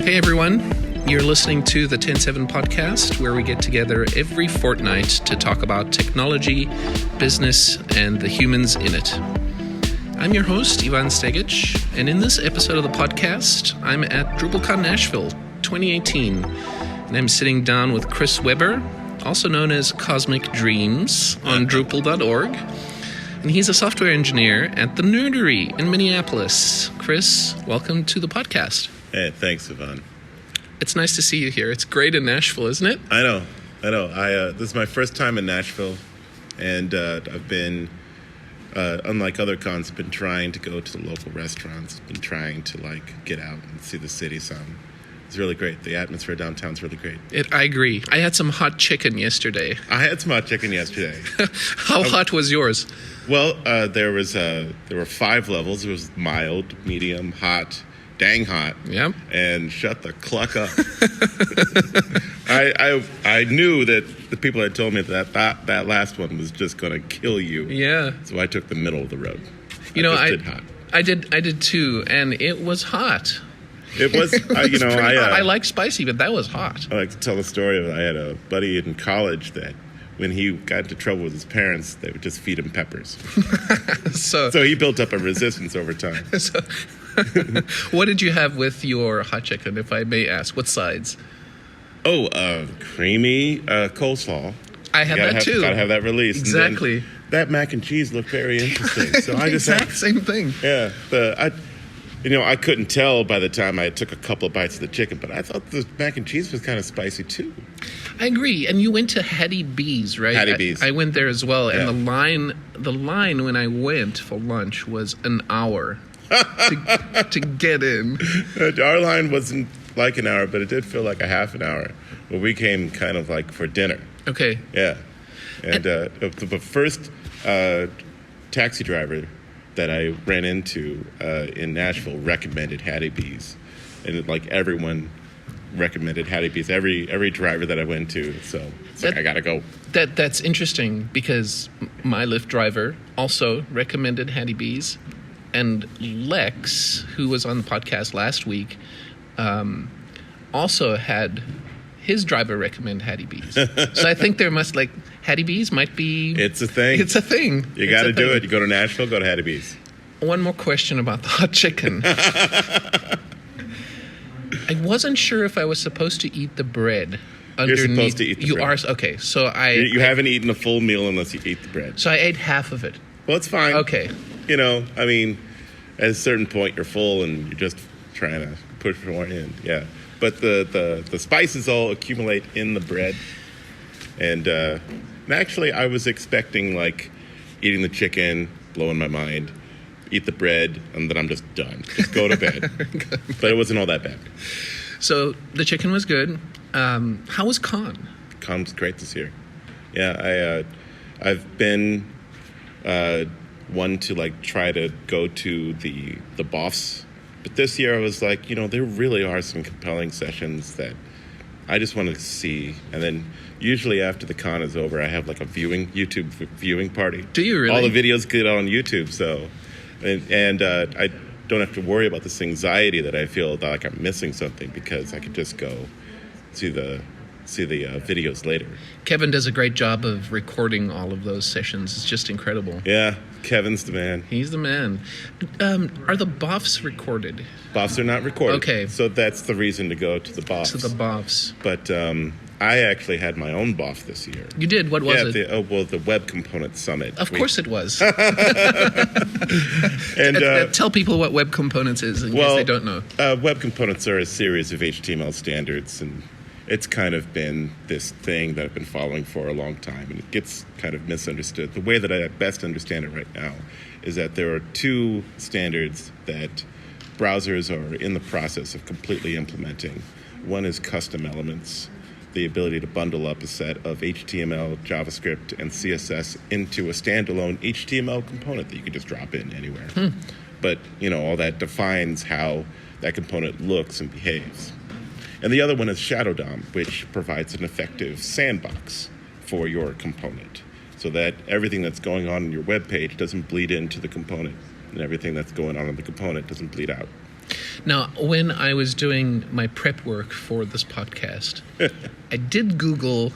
Hey everyone, you're listening to the TEN7 Podcast, where we get together every fortnight to talk about technology, business, and the humans in it. I'm your host, Ivan Stegic, and in this episode of the podcast, I'm at DrupalCon Nashville 2018, and I'm sitting down with Chris Weber, also known as Cosmic Dreams, on Drupal.org, and he's a software engineer at the Nerdery in Minneapolis. Chris, welcome to the podcast. Hey, thanks, Ivan. It's nice to see you here. It's great in Nashville, isn't it? I know. This is my first time in Nashville, and I've been, unlike other cons, I've been trying to go to the local restaurants. Been trying to get out and see the city some. It's really great. The atmosphere downtown's really great. I agree. I had some hot chicken yesterday. How hot was yours? Well, there were 5 levels. It was mild, medium, hot, dang hot. Yep. And shut the cluck up. I knew that the people had told me that last one was just going to kill you. Yeah. So I took the middle of the road. I did too, and it was hot. It was, I like spicy, but that was hot. I like to tell a story of I had a buddy in college that when he got into trouble with his parents, they would just feed him peppers. So he built up a resistance over time. So, what did you have with your hot chicken, if I may ask? What sides? Creamy coleslaw. I had that too. Gotta have that release. Exactly. That mac and cheese looked very interesting. So I just same thing. Yeah. I couldn't tell by the time I took a couple of bites of the chicken, but I thought the mac and cheese was kind of spicy too. I agree. And you went to Hattie B's, right? Hattie B's. I went there as well, yeah. And the line when I went for lunch was an hour to get in. Our line wasn't like an hour, but it did feel like a half an hour. Well, we came kind of for dinner. Okay. Yeah. And the first taxi driver that I ran into in Nashville recommended Hattie B's, and everyone recommended Hattie B's. Every driver that I went to, so I gotta go. That's interesting because my Lyft driver also recommended Hattie B's, and Lex, who was on the podcast last week, also had his driver recommend Hattie B's. So I think there must Hattie B's might be... It's a thing. It's a thing. You got to do it. You go to Nashville, go to Hattie B's. One more question about the hot chicken. I wasn't sure if I was supposed to eat the bread underneath. You're supposed to eat the bread. You are? Okay, so You haven't eaten a full meal unless you eat the bread. So I ate half of it. Well, it's fine. Okay. At a certain point, you're full and you're just trying to push more in. Yeah. But the spices all accumulate in the bread. And actually, I was expecting, eating the chicken, blowing my mind, eat the bread, and then I'm just done. Just go to bed. But it wasn't all that bad. So the chicken was good. How was Con? Con was great this year. Yeah, I've been one to, try to go to the BOFs. But this year I was there really are some compelling sessions that I just want to see. And then usually after the con is over, I have a YouTube viewing party. Do you really? All the videos get on YouTube, so and I don't have to worry about this anxiety that I feel that I'm missing something because I could just go see the videos later. Kevin does a great job of recording all of those sessions. It's just incredible. Yeah, Kevin's the man. He's the man. Are the BOFs recorded? BOFs are not recorded. Okay. So that's the reason to go to the BOFs. To the BOFs. But I actually had my own BOF this year. You did? What was it? The Web Components Summit. Of course it was. And tell people what Web Components is in case they don't know. Web Components are a series of HTML standards, and it's kind of been this thing that I've been following for a long time, and it gets kind of misunderstood. The way that I best understand it right now is that there are 2 standards that browsers are in the process of completely implementing. One is custom elements, the ability to bundle up a set of HTML, JavaScript, and CSS into a standalone HTML component that you can just drop in anywhere. But, all that defines how that component looks and behaves. And the other one is Shadow DOM, which provides an effective sandbox for your component so that everything that's going on in your web page doesn't bleed into the component and everything that's going on in the component doesn't bleed out. Now, when I was doing my prep work for this podcast, I did Google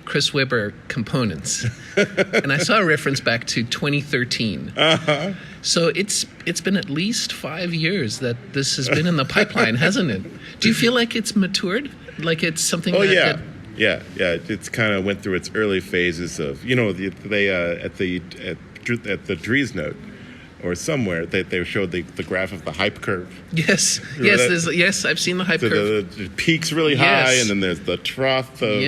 Chris Weber components, and I saw a reference back to 2013. Uh-huh. So it's been at least 5 years that this has been in the pipeline, hasn't it? Do you feel like it's matured? Like it's something Yeah. It's kind of went through its early phases of, they at the Dries note or somewhere they showed the graph of the hype curve. Yes, I've seen the hype curve. The peak's really high, and then there's the trough of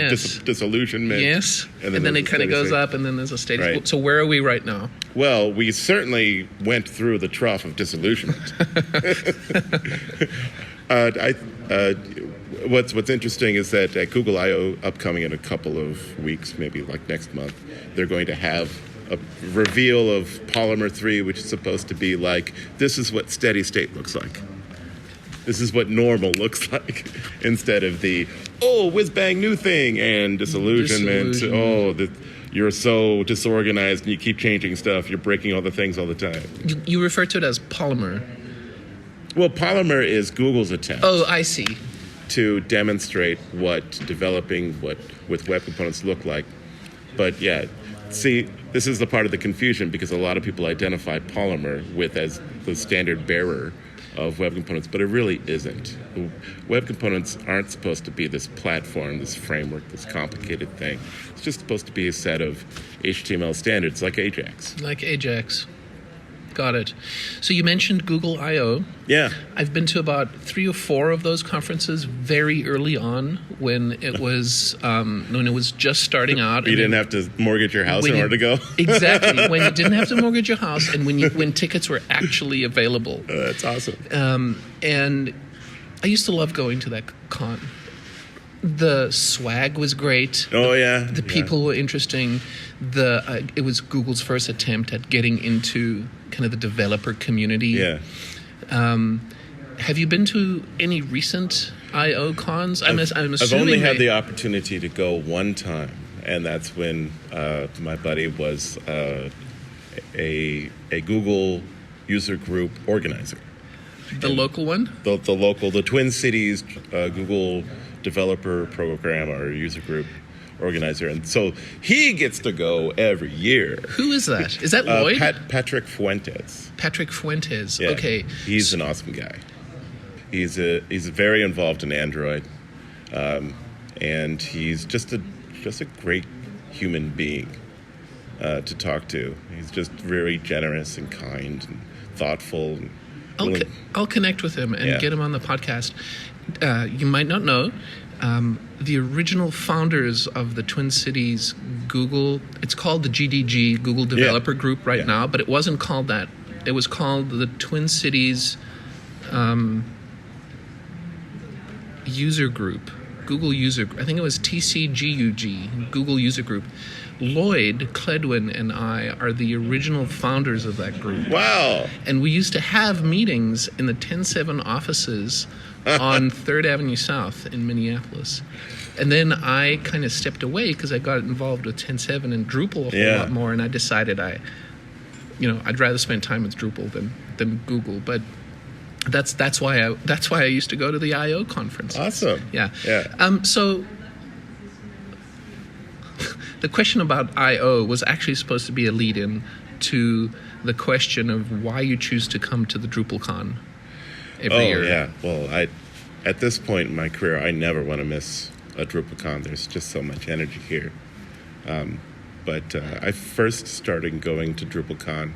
disillusionment. Yes, and then it kind of goes up, and then there's a steady. Right. So where are we right now? Well, we certainly went through the trough of disillusionment. What's interesting is that at Google I/O, upcoming in a couple of weeks, maybe like next month, they're going to have a reveal of Polymer 3, which is supposed to be like, this is what steady state looks like. This is what normal looks like, instead of the, whiz-bang new thing, and disillusionment. You're so disorganized and you keep changing stuff. You're breaking all the things all the time. You refer to it as Polymer. Well, Polymer is Google's attempt. Oh, I see. To demonstrate what developing with web components look like. But yeah, see, this is the part of the confusion, because a lot of people identify Polymer as the standard bearer of web components, but it really isn't. The web components aren't supposed to be this platform, this framework, this complicated thing. It's just supposed to be a set of HTML standards like Ajax. Like Ajax. Got it. So you mentioned Google I/O. Yeah. I've been to about 3 or 4 of those conferences very early on when it was just starting out. You didn't have to mortgage your house in order to go? Exactly. When you didn't have to mortgage your house, and when tickets were actually available. That's awesome. And I used to love going to that con. The swag was great. Oh, yeah. The people were interesting. It was Google's first attempt at getting into kind of the developer community. Yeah. Have you been to any recent I/O cons? I'm assuming I've only had the opportunity to go one time, and that's when my buddy was a Google user group organizer. The local one? The Twin Cities Google developer program or user group organizer. And so he gets to go every year. Who is that? Is that Lloyd? Patrick Fuentes. Patrick Fuentes. Yeah, okay. He's an awesome guy. He's very involved in Android. And he's just a great human being to talk to. He's just very generous and kind and thoughtful. And I'll connect with him and get him on the podcast. You might not know, the original founders of the Twin Cities Google, it's called the GDG, Google Developer Group right now, but it wasn't called that. It was called the Twin Cities User Group, Google User Group. I think it was TCGUG, Google User Group. Lloyd Cledwin and I are the original founders of that group. Wow. And we used to have meetings in the TEN7 offices on 3rd Avenue South in Minneapolis. And then I kind of stepped away because I got involved with TEN7 and Drupal a whole lot more, and I decided I'd rather spend time with Drupal than Google. But that's why I used to go to the I/O conference. Awesome. Yeah. So the question about I/O was actually supposed to be a lead-in to the question of why you choose to come to the DrupalCon every year. Oh, yeah. Well, at this point in my career, I never want to miss a DrupalCon. There's just so much energy here. But I first started going to DrupalCon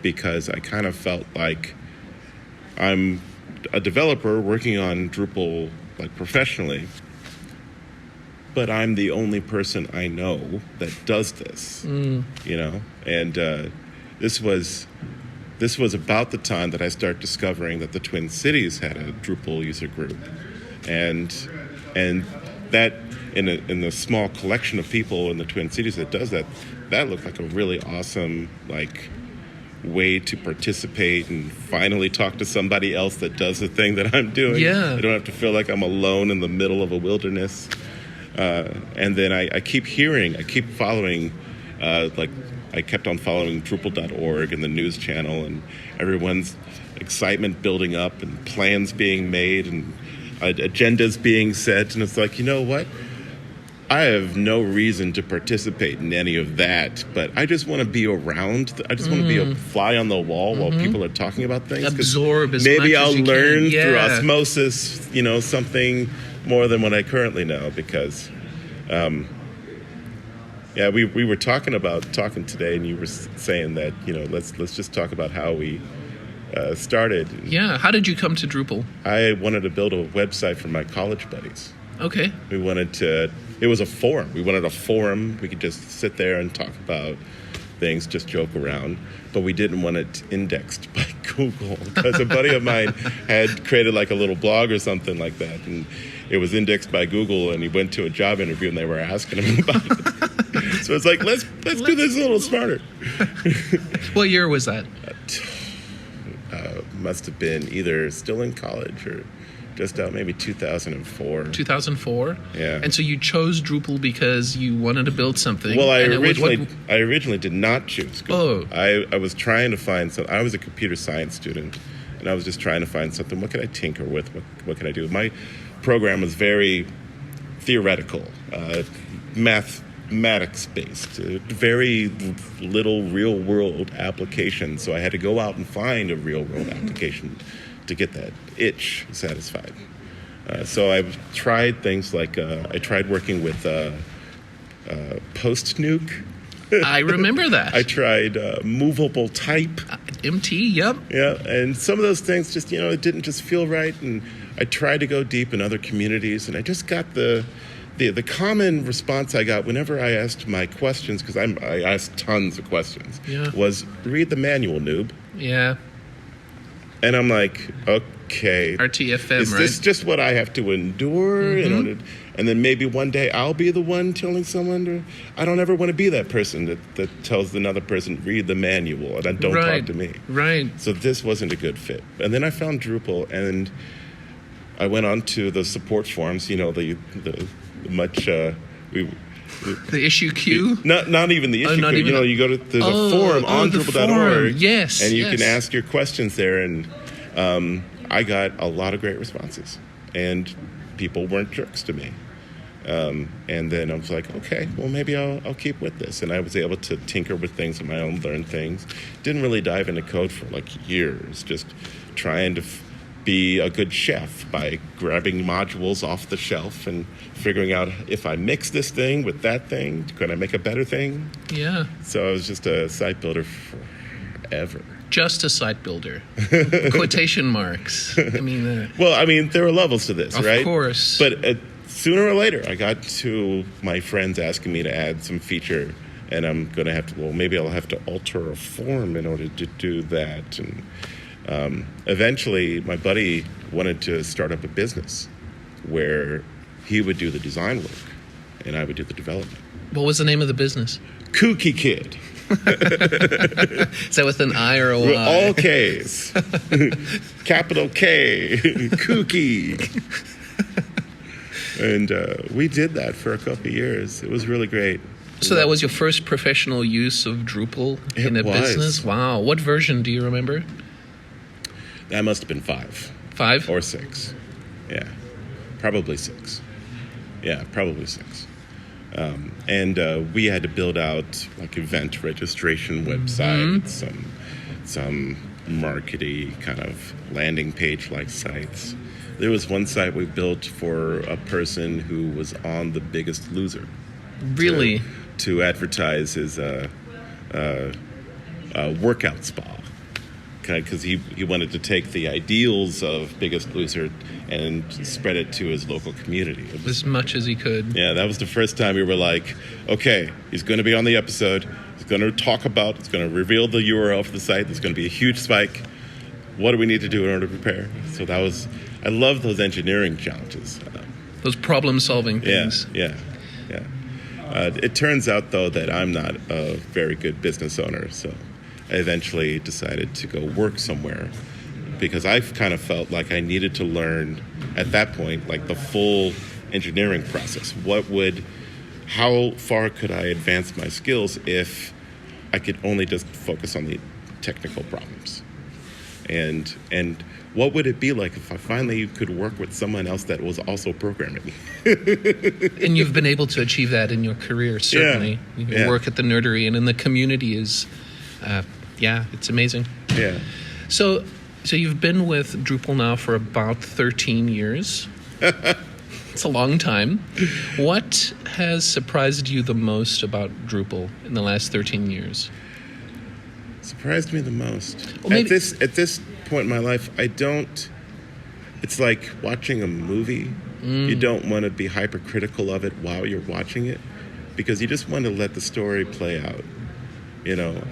because I kind of felt like I'm a developer working on Drupal professionally, but I'm the only person I know that does this, and this was about the time that I started discovering that the Twin Cities had a Drupal user group, and that in the small collection of people in the Twin Cities that does that looked like a really awesome way to participate and finally talk to somebody else that does the thing that I'm doing. Yeah. I don't have to feel like I'm alone in the middle of a wilderness. And then I keep following, I kept on following Drupal.org and the news channel, and everyone's excitement building up and plans being made and agendas being set. And it's like, you know what? I have no reason to participate in any of that, but I just want to be around. I just want to be a fly on the wall while people are talking about things. Absorb as maybe much I'll as you learn can. through osmosis, something more than what I currently know. Because, we were talking today, and you were saying that let's just talk about how we started. Yeah, how did you come to Drupal? I wanted to build a website for my college buddies. Okay. We wanted to. It was a forum. We wanted a forum. We could just sit there and talk about things, just joke around. But we didn't want it indexed by Google, because a buddy of mine had created like a little blog or something like that, and it was indexed by Google. And he went to a job interview, and they were asking him about it. So it's like, let's do this a little smarter. What year was that? Must have been either still in college or just out, maybe 2004. 2004? Yeah. And so you chose Drupal because you wanted to build something. Well, I originally did not choose Google. Oh. I was trying to find something. I was a computer science student, and I was just trying to find something. What could I tinker with? What could I do? My program was very theoretical, mathematics-based, very little real-world application. So I had to go out and find a real-world application to get that itch satisfied. So I've tried things like, I tried working with Post-Nuke. I remember that. I tried movable type. MT, yep. Yeah, and some of those things just, it didn't just feel right. And I tried to go deep in other communities, and I just got the common response I got whenever I asked my questions, because I asked tons of questions, was read the manual, noob. Yeah. And I'm like, okay. RTFM, is this just what I have to endure? And then maybe one day I'll be the one telling someone, I don't ever want to be that person that tells another person, read the manual, and don't talk to me. Right. So this wasn't a good fit. And then I found Drupal, and I went on to the support forums, the much... the issue queue? Not even the issue queue. You go to there's a forum on Drupal.org. Yes. And you can ask your questions there. And I got a lot of great responses. And people weren't jerks to me. And then I was like, okay, well, maybe I'll keep with this. And I was able to tinker with things on my own, learn things. Didn't really dive into code for like years, just trying to be a good chef by grabbing modules off the shelf and figuring out, if I mix this thing with that thing, can I make a better thing? Yeah. So I was just a site builder forever. Just a site builder. Quotation marks. There are levels to this, right? Of course. But sooner or later, I got to my friends asking me to add some feature, and I'm going to have to, maybe I'll have to alter a form in order to do that. And eventually, my buddy wanted to start up a business where he would do the design work and I would do the development. What was the name of the business? Kookie Kid. Is that with an I or a Y? All K's. Capital K. Kookie. And we did that for a couple of years. It was really great. So that was your first professional use of Drupal in a business? Wow. What version do you remember? That must have been 5. 5? Or 6. Yeah. Probably 6. Yeah, probably 6. And we had to build out like event registration websites, some markety kind of landing page like sites. There was one site we built for a person who was on The Biggest Loser. Really? To advertise his workout spa. Because he wanted to take the ideals of Biggest Loser and spread it to his local community. As much as he could. Yeah, that was the first time we were like, okay, he's going to be on the episode. He's going to talk about, it's going to reveal the URL for the site. There's going to be a huge spike. What do we need to do in order to prepare? So that was, I love those engineering challenges. Those problem-solving things. Yeah. It turns out, though, that I'm not a very good business owner, so I eventually decided to go work somewhere because I kind of felt like I needed to learn at that point, like the full engineering process. How far could I advance my skills if I could only just focus on the technical problems? And what would it be like if I finally could work with someone else that was also programming? And you've been able to achieve that in your career, certainly. Your work at the Nerdery and in the community is, it's amazing. Yeah. So you've been with Drupal now for about 13 years. It's a long time. What has surprised you the most about Drupal in the last 13 years? Surprised me the most. Well, maybe, at this point in my life, it's like watching a movie. You don't want to be hypercritical of it while you're watching it, because you just want to let the story play out.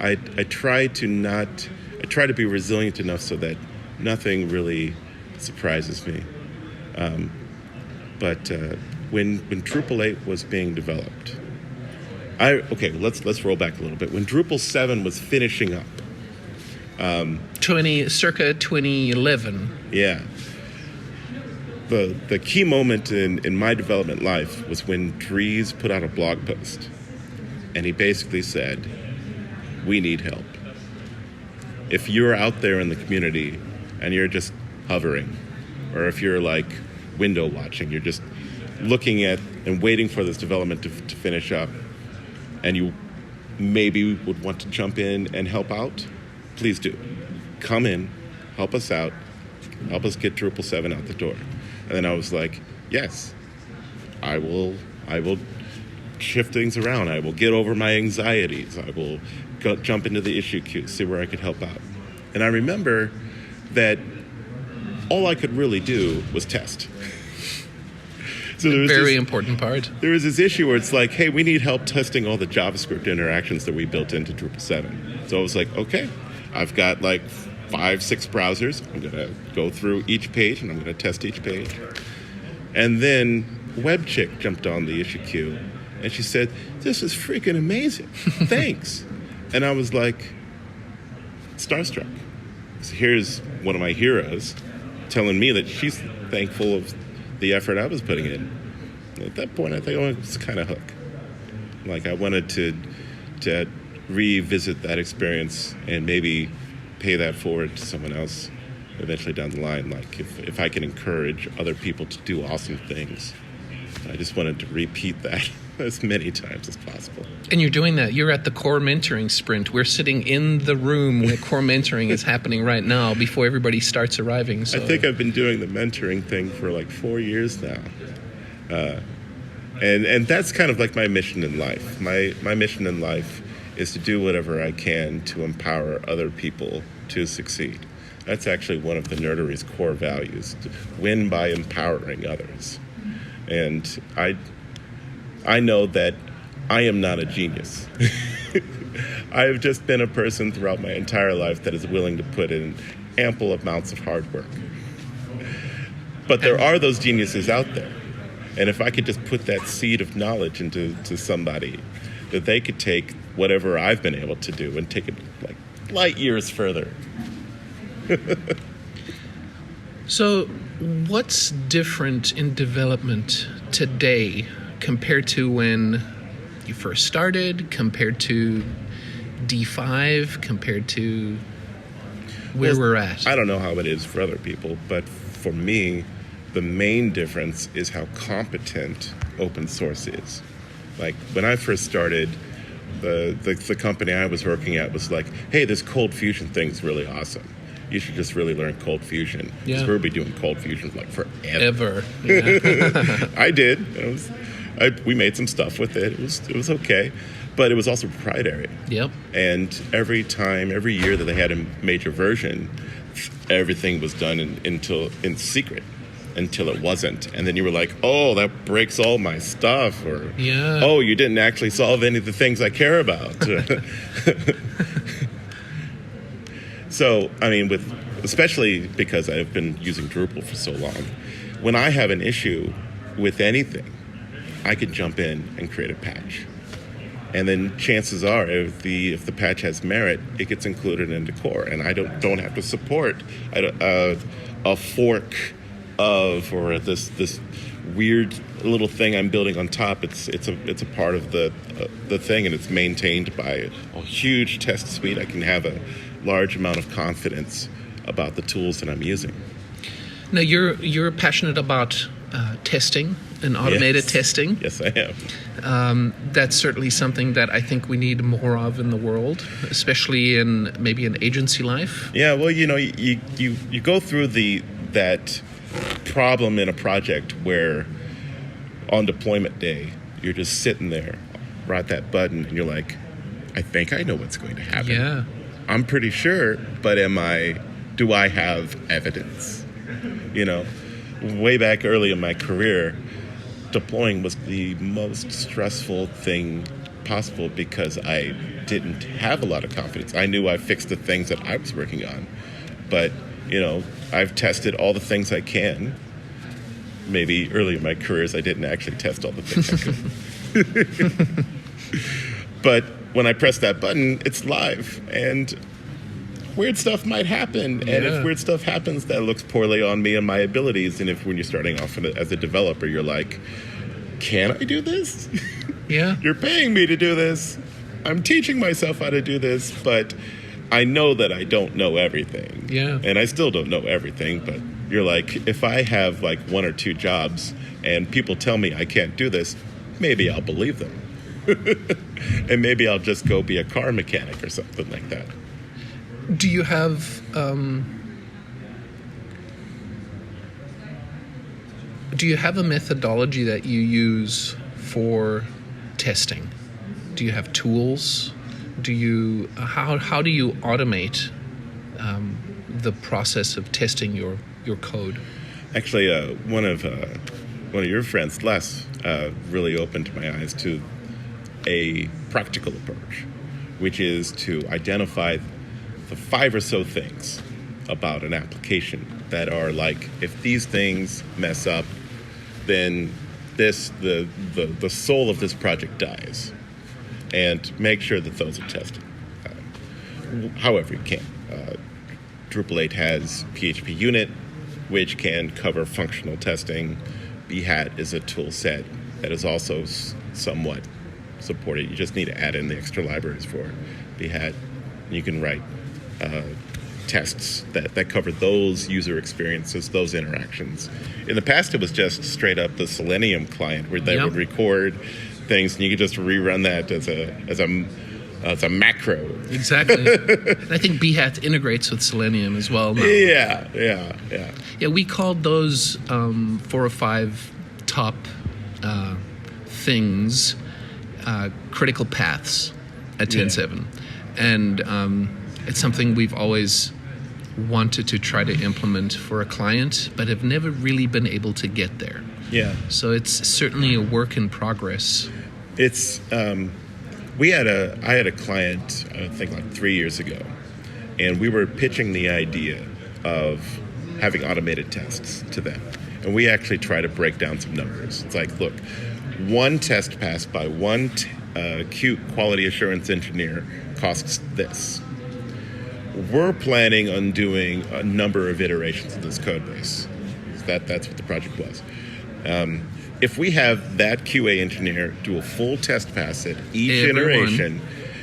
I try to be resilient enough so that nothing really surprises me. But when Drupal 8 was being developed, let's roll back a little bit. When Drupal 7 was finishing up, circa 2011. Yeah. The key moment in my development life was when Dries put out a blog post, and he basically said, "We need help. If you're out there in the community and you're just hovering, or if you're like window watching, you're just looking at and waiting for this development to finish up, and you maybe would want to jump in and help out, please do. Come in, help us out, help us get Drupal 7 out the door." And then I was like, yes, I will shift things around. I will get over my anxieties. I will jump into the issue queue, see where I could help out. And I remember that all I could really do was test. So there was very important part. There was this issue where it's like, hey, we need help testing all the JavaScript interactions that we built into Drupal 7. So I was like, okay, I've got like 5-6 browsers. I'm going to go through each page, and I'm going to test each page. And then WebChick jumped on the issue queue, and she said, "This is freaking amazing. Thanks." And I was like, starstruck. So here's one of my heroes telling me that she's thankful of the effort I was putting in. At that point, I think I was kind of hooked. Like, I wanted to revisit that experience and maybe pay that forward to someone else eventually down the line. Like, if I can encourage other people to do awesome things, I just wanted to repeat that as many times as possible. And you're doing that. You're at the core mentoring sprint. We're sitting in the room where core mentoring is happening right now before everybody starts arriving. So. I think I've been doing the mentoring thing for like 4 years now. And that's kind of like my mission in life. My mission in life is to do whatever I can to empower other people to succeed. That's actually one of the Nerdery's core values, to win by empowering others. And I know that I am not a genius. I have just been a person throughout my entire life that is willing to put in ample amounts of hard work. But there are those geniuses out there. And if I could just put that seed of knowledge into somebody, that they could take whatever I've been able to do and take it like light years further. So what's different in development today compared to when you first started, compared to D5, compared to where we're at? I don't know how it is for other people, but for me, the main difference is how competent open source is. Like, when I first started, the company I was working at was like, hey, this Cold Fusion thing's really awesome. You should just really learn Cold Fusion. Because we'll be doing Cold Fusion for like forever. Yeah. I did. We made some stuff with it. It was okay. But it was also proprietary. Yep. And every year that they had a major version, everything was done in secret until it wasn't. And then you were like, oh, that breaks all my stuff. Or, oh, you didn't actually solve any of the things I care about. So, I mean, especially because I've been using Drupal for so long, when I have an issue with anything, I could jump in and create a patch. And then chances are, if the patch has merit, it gets included into core, and I don't have to support a fork of, or this weird little thing I'm building on top. It's a part of the thing, and it's maintained by a huge test suite. I can have a large amount of confidence about the tools that I'm using. Now, you're passionate about testing and automated testing. Yes, I am. That's certainly something that I think we need more of in the world, especially in maybe an agency life. Yeah, well, you go through that problem in a project where on deployment day, you're just sitting there, right that button, and you're like, I think I know what's going to happen. Yeah. I'm pretty sure, but do I have evidence? Way back early in my career, deploying was the most stressful thing possible because I didn't have a lot of confidence. I knew I fixed the things that I was working on, but, I've tested all the things I can. Maybe early in my careers, I didn't actually test all the things I could. But when I press that button, it's live, and weird stuff might happen. Yeah. And if weird stuff happens, that looks poorly on me and my abilities. And when you're starting off as a developer, you're like, can I do this? Yeah. You're paying me to do this. I'm teaching myself how to do this, but I know that I don't know everything. Yeah. And I still don't know everything, but you're like, if I have like 1 or 2 jobs and people tell me I can't do this, maybe I'll believe them. And maybe I'll just go be a car mechanic or something like that. Do you have a methodology that you use for testing? Do you have tools? How do you automate the process of testing your code? Actually, one of your friends, Les, really opened my eyes to a practical approach, which is to identify the 5 or so things about an application that are like, if these things mess up, then the soul of this project dies, and make sure that those are tested. However you can. Drupal 8 has PHP Unit, which can cover functional testing. BHAT is a tool set that is also somewhat supported. You just need to add in the extra libraries for BHAT. You can write tests that cover those user experiences, those interactions. In the past, it was just straight up the Selenium client where they would record things, and you could just rerun that as a macro. Exactly. And I think BHAT integrates with Selenium as well now. Yeah. Yeah, we called those 4 or 5 top things critical paths at TEN7. And it's something we've always wanted to try to implement for a client, but have never really been able to get there. Yeah. So it's certainly a work in progress. It's I had a client, I think like 3 years ago, and we were pitching the idea of having automated tests to them. And we actually try to break down some numbers. It's like, look, 1 test pass by 1 cute quality assurance engineer costs this. We're planning on doing a number of iterations of this code base. That's what the project was. If we have that QA engineer do a full test pass at each iteration,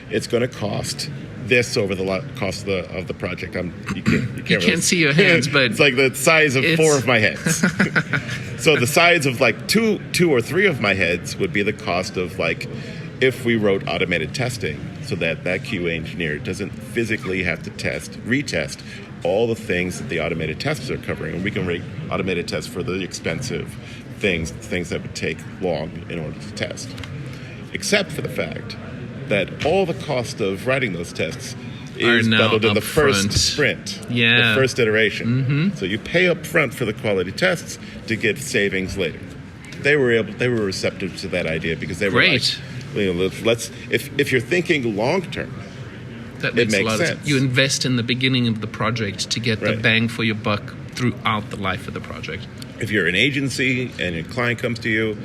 it's going to cost this over the cost of the project. You can't see your hands, but it's like the size of 4 of my heads. So the size of like two or 3 of my heads would be the cost of like if we wrote automated testing, so that QA engineer doesn't physically have to retest all the things that the automated tests are covering, and we can rate automated tests for the expensive things that would take long in order to test. Except for the fact that all the cost of writing those tests is bundled in the first sprint, the first iteration. Mm-hmm. So you pay up front for the quality tests to get savings later. They were receptive to that idea because they were like, if you're thinking long term, that makes it makes a lot sense. of sense. You invest in the beginning of the project to get the bang for your buck throughout the life of the project. If you're an agency and a client comes to you,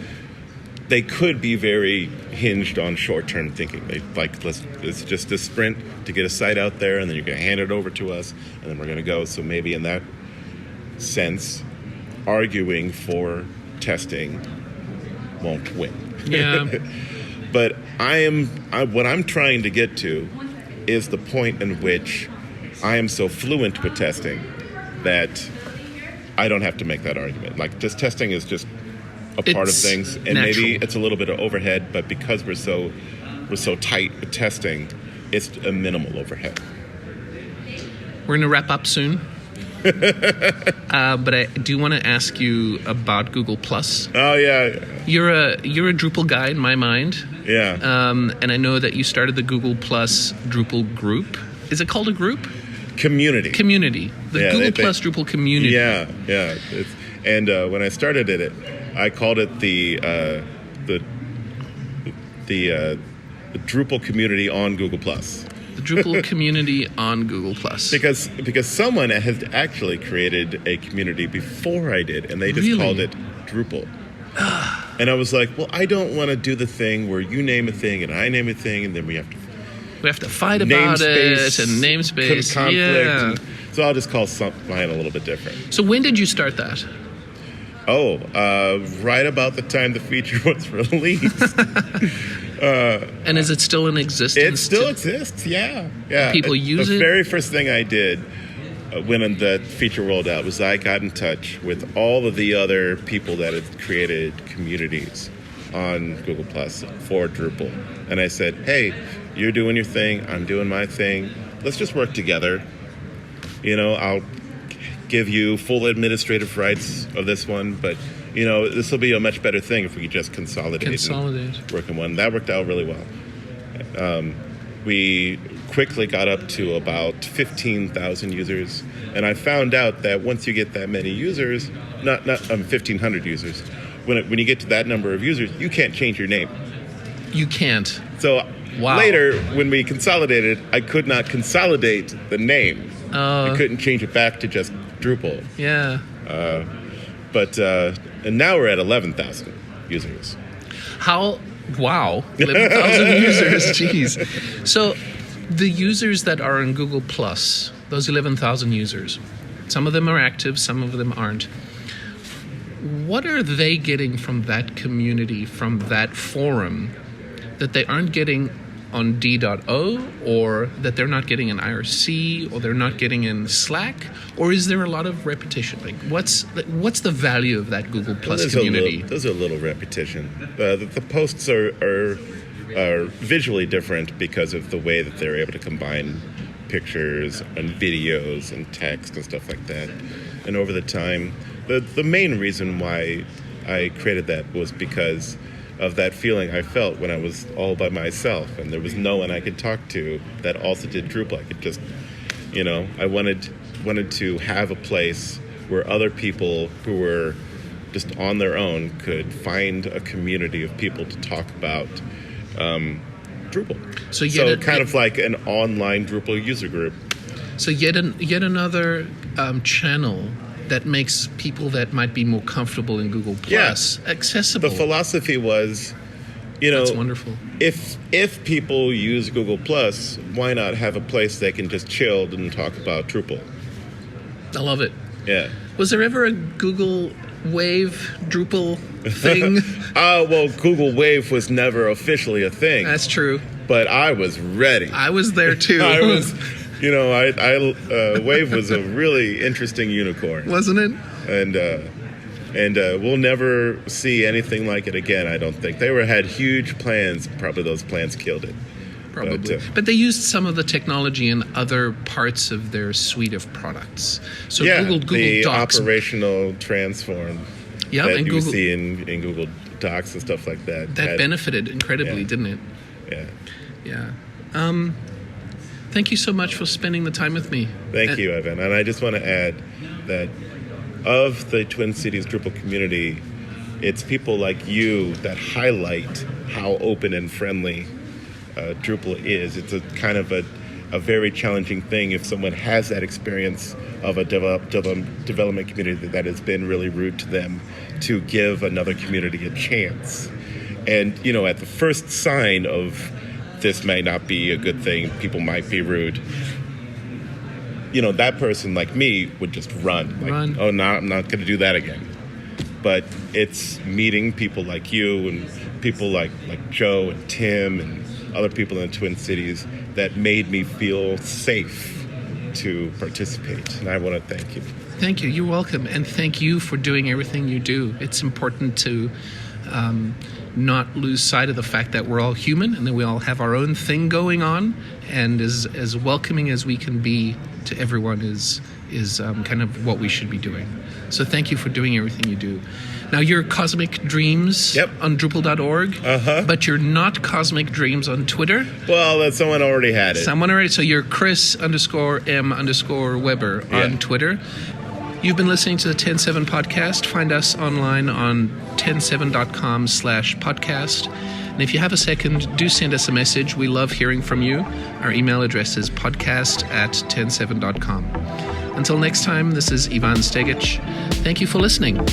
they could be very hinged on short-term thinking. They it's just a sprint to get a site out there, and then you're going to hand it over to us, and then we're going to go. So maybe in that sense, arguing for testing won't win. Yeah. But what I'm trying to get to is the point in which I am so fluent with testing that I don't have to make that argument. Like, just testing is just a part of things, and natural. Maybe it's a little bit of overhead, but because we're so tight with testing, it's a minimal overhead. We're going to wrap up soon. But I do want to ask you about Google+. Oh, yeah. You're a Drupal guy in my mind. Yeah. And I know that you started the Google+ Drupal group. Is it called a group? Community. The Google+ Drupal community. Yeah. And when I started it, I called it the Drupal community on Google+. The Drupal community on Google+. Because someone has actually created a community before I did, and they just called it Drupal. And I was like, well, I don't want to do the thing where you name a thing and I name a thing, and then we have to fight about it and namespace. Conflict. Yeah. So I'll just call mine a little bit different. So when did you start that? Oh, right about the time the feature was released. And is it still in existence? It still exists, yeah. People use it? The very first thing I did when the feature rolled out was I got in touch with all of the other people that had created communities on Google Plus for Drupal. And I said, hey, you're doing your thing, I'm doing my thing. Let's just work together. I'll give you full administrative rights of this one, but this will be a much better thing if we could just consolidate. And work in one. That worked out really well. We quickly got up to about 15,000 users, and I found out that once you get that many users, not 1,500 users, when you get to that number of users, you can't change your name. You can't. So wow. Later, when we consolidated, I could not consolidate the name. I couldn't change it back to just Drupal. Yeah. And now we're at 11,000 users. How? Wow. 11,000 users. Jeez. So the users that are in Google+, those 11,000 users, some of them are active, some of them aren't. What are they getting from that community, from that forum, that they aren't getting on D.O, or that they're not getting in IRC, or they're not getting in Slack? Or is there a lot of repetition? Like, what's the value of that Google Plus community? There's a little repetition. The posts are visually different because of the way that they're able to combine pictures and videos and text and stuff like that. And over the time, the main reason why I created that was because of that feeling I felt when I was all by myself and there was no one I could talk to that also did Drupal. I could just, I wanted to have a place where other people who were just on their own could find a community of people to talk about Drupal. So kind of like an online Drupal user group. So yet another channel that makes people that might be more comfortable in Google Plus accessible. The philosophy was, that's wonderful. If people use Google Plus, why not have a place they can just chill and talk about Drupal? I love it. Yeah. Was there ever a Google Wave Drupal thing? Well, Google Wave was never officially a thing. That's true. But I was ready. I was there too. Wave was a really interesting unicorn, wasn't it? And we'll never see anything like it again. I don't think they had huge plans. Probably those plans killed it. Probably, but they used some of the technology in other parts of their suite of products. So Google the Docs, operational transform that and you Google, see in Google Docs and stuff like that. That benefited incredibly, didn't it? Yeah. Thank you so much for spending the time with me. Thank you, Ivan. And I just want to add that of the Twin Cities Drupal community, it's people like you that highlight how open and friendly Drupal is. It's a kind of a very challenging thing if someone has that experience of a development community that has been really rude to them, to give another community a chance. And, at the first sign of this may not be a good thing, people might be rude, that person like me would just run. Oh, no, I'm not going to do that again. But it's meeting people like you and people like Joe and Tim and other people in the Twin Cities that made me feel safe to participate, and I want to thank you. Thank you. You're welcome. And thank you for doing everything you do. It's important to not lose sight of the fact that we're all human and that we all have our own thing going on, and as welcoming as we can be to everyone is kind of what we should be doing. So thank you for doing everything you do. Now, you're Cosmic Dreams on Drupal.org, but you're not Cosmic Dreams on Twitter. Well, someone already had it. So you're Chris_M_Weber on Twitter. You've been listening to the TEN7 Podcast. Find us online on TEN7.com/podcast. And if you have a second, do send us a message. We love hearing from you. Our email address is podcast@TEN7.com. Until next time, this is Ivan Stegic. Thank you for listening.